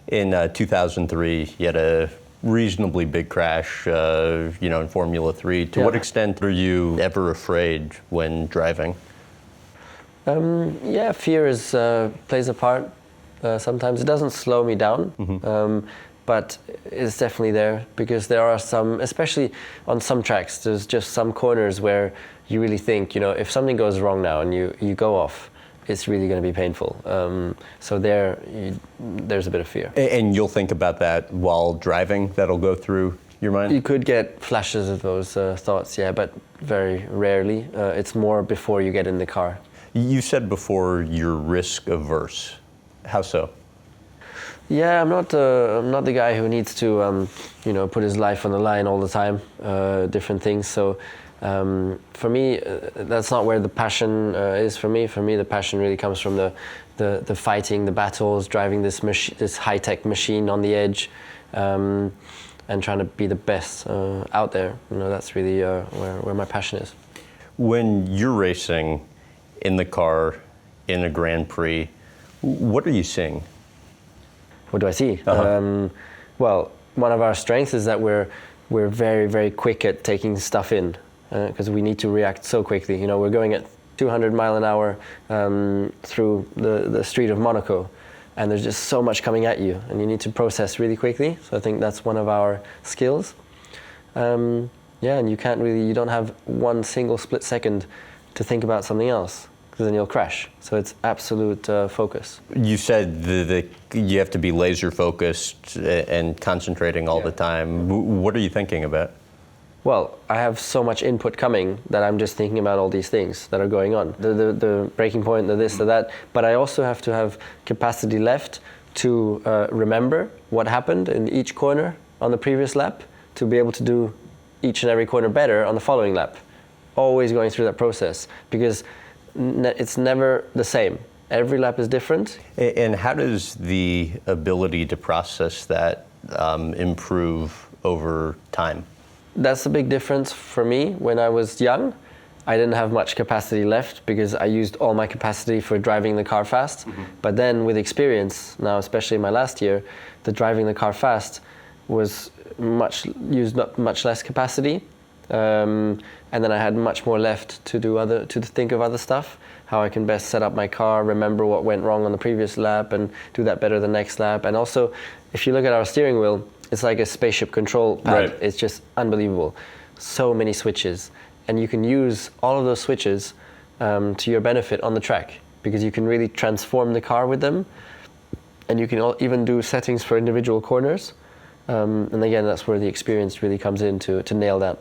In 2003, you had a reasonably big crash, in Formula 3. To what extent are you ever afraid when driving? Fear plays a part. Sometimes it doesn't slow me down, but it's definitely there because there are some, especially on some tracks, there's just some corners where you really think, if something goes wrong now and you go off, it's really going to be painful. So there's a bit of fear. And you'll think about that while driving? That'll go through your mind? You could get flashes of those thoughts, but very rarely. It's more before you get in the car. You said before you're risk averse. How so? Yeah, I'm not the guy who needs to put his life on the line all the time. Different things. So for me, that's not where the passion is. For me, the passion really comes from the fighting, the battles, driving this high-tech machine on the edge, and trying to be the best out there. That's really where my passion is. When you're racing in the car in a Grand Prix, what are you seeing? What do I see? Well, one of our strengths is that we're very, very quick at taking stuff in because we need to react so quickly. We're going at 200 mile an hour through the street of Monaco, and there's just so much coming at you, and you need to process really quickly. So I think that's one of our skills. And you don't have one single split second to think about something else, because then you'll crash. So it's absolute focus. You said that you have to be laser focused and concentrating all the time. What are you thinking about? Well, I have so much input coming that I'm just thinking about all these things that are going on. The breaking point, the this, the that. But I also have to have capacity left to remember what happened in each corner on the previous lap, to be able to do each and every corner better on the following lap. Always going through that process, because it's never the same. Every lap is different. And how does the ability to process that improve over time? That's the big difference for me. When I was young, I didn't have much capacity left because I used all my capacity for driving the car fast. But then with experience, now especially in my last year, the driving the car fast used much less capacity. And then I had much more left to think of other stuff, how I can best set up my car, remember what went wrong on the previous lap, and do that better the next lap. And also, if you look at our steering wheel, it's like a spaceship control pad. Right. It's just unbelievable. So many switches, and you can use all of those switches to your benefit on the track, because you can really transform the car with them, and you can even do settings for individual corners. And again, that's where the experience really comes in to nail that.